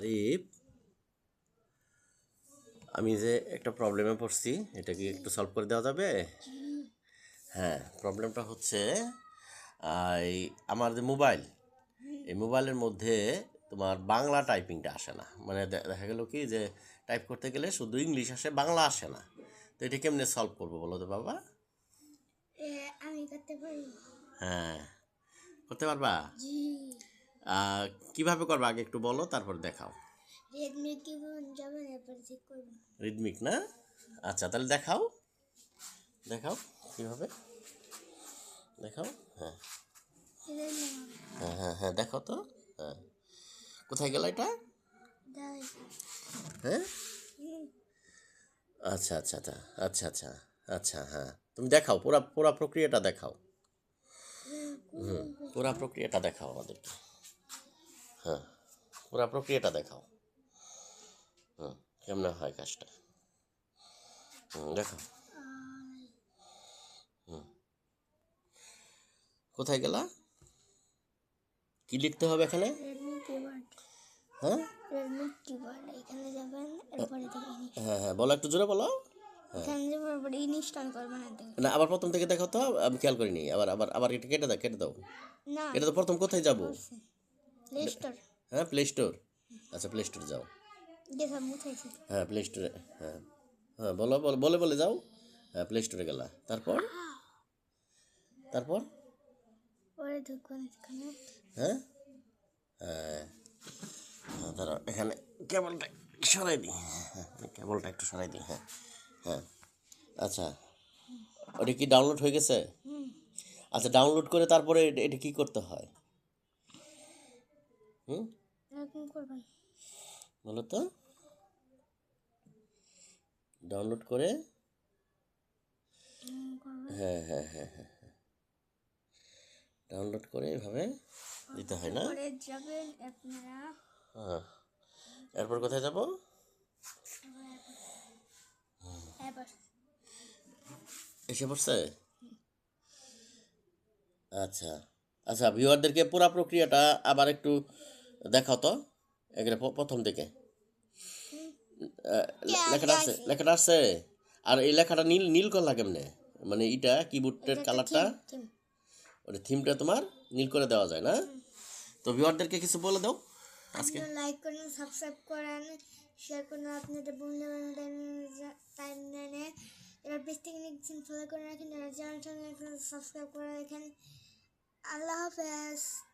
আরিফ, আমি যে একটা প্রবলেমে পড়ছি, এটা কি একটু সলভ করে দেওয়া যাবে? হ্যাঁ, প্রবলেমটা হচ্ছে এই আমার যে মোবাইল, এই মোবাইলের মধ্যে তোমার বাংলা টাইপিংটা আসে না। মানে দেখা গেল কি যে টাইপ করতে গেলে শুধু ইংলিশ আসে, বাংলা আসে না। তো এটা কেমনে সলভ করবো বলো তো বাবা? আমি করতে পারি। হ্যাঁ, করতে পারবা? জি। কিভাবে করবা আগে একটু বলো, তারপর দেখাও। রেডমি কি যাবেন এরপর ঠিক করবেন। রিদমিক না? আচ্ছা, তাহলে দেখাও, দেখাও কিভাবে, দেখাও। হ্যাঁ হ্যাঁ হ্যাঁ হ্যাঁ, দেখো তো। হ্যাঁ, কোথায় গেল এটা? হ্যাঁ, আচ্ছা আচ্ছা আচ্ছা আচ্ছা আচ্ছা আচ্ছা, হ্যাঁ তুমি দেখাও, পুরা পুরা প্রক্রিয়াটা দেখাও। পুরা প্রক্রিয়াটা দেখাও আমাদেরকে। হ্যাঁ, পুরা প্রক্রিয়াটা দেখাও। কেমনে হয় কাজটা? দেখাও। কোথায় গেলা? কি লিখতে হবে এখানে? Redmi keyboard. হ্যাঁ রেডমি কিবোর্ড এখানে যাবেন, এরপরে থেকে হ্যাঁ হ্যাঁ, বলো, একটু জোরে বলো। এখানে যাবেন, এরপরে ইনস্টল করবেন। না, আবার প্রথম থেকে দেখো তো, আমি খেয়াল করিনি। আবার আবার আবার এটা কেটে দাও, কেটে দাও। না, এটা তো প্রথম কোথায় যাব? Play store. হ্যাঁ, প্লে স্টোর। আচ্ছা, প্লে স্টোর যাও। গেছাম মুছাইছি। হ্যাঁ, প্লে স্টোরে। হ্যাঁ হ্যাঁ, বলো বলো, বলে বলে যাও। হ্যাঁ, প্লে স্টোরে গেলা, তারপর তারপর পরে ঢুকবেন এখানে। হ্যাঁ হ্যাঁ, দাঁড়াও, এখানে কেবলটা সরাই দিই। হ্যাঁ, কেবলটা একটু সরাই দিই। হ্যাঁ হ্যাঁ, আচ্ছা, ওটা কি ডাউনলোড হয়ে গেছে? আচ্ছা, ডাউনলোড করে তারপরে এটা কি করতে হয়? হুম, এরকম করবেন। বলো তো। ডাউনলোড করে, হ্যাঁ হ্যাঁ হ্যাঁ হ্যাঁ, ডাউনলোড করে এভাবে দিতে হয় না? পরে যাবেন আপনারা। হ্যাঁ, এরপর কোথায় যাব? এবার এসে পড়ছে? আচ্ছা আচ্ছা, ভিউয়ারদেরকে পুরো প্রক্রিয়াটা আবার একটু দেখাও তো, একেবারে প্রথম থেকে। লেখাটা আছে, লেখাটা আছে। আর এই লেখাটা নীল নীল করলা কেমনে? মানে এটা কিবোর্ডের কালারটা, ওটা থিমটা তোমার নীল করে দেওয়া যায় না? তো ভিউয়ারদেরকে কিছু বলে দাও আজকে। আপনারা লাইক করেন, সাবস্ক্রাইব করেন, শেয়ার করেন আপনাদের মূল্যবান টাইমলাইনে। এবার বেশ টেকনিক ফলো করে রাখেন, চ্যানেলটা সাবস্ক্রাইব করে রাখেন। আল্লাহ হাফেজ।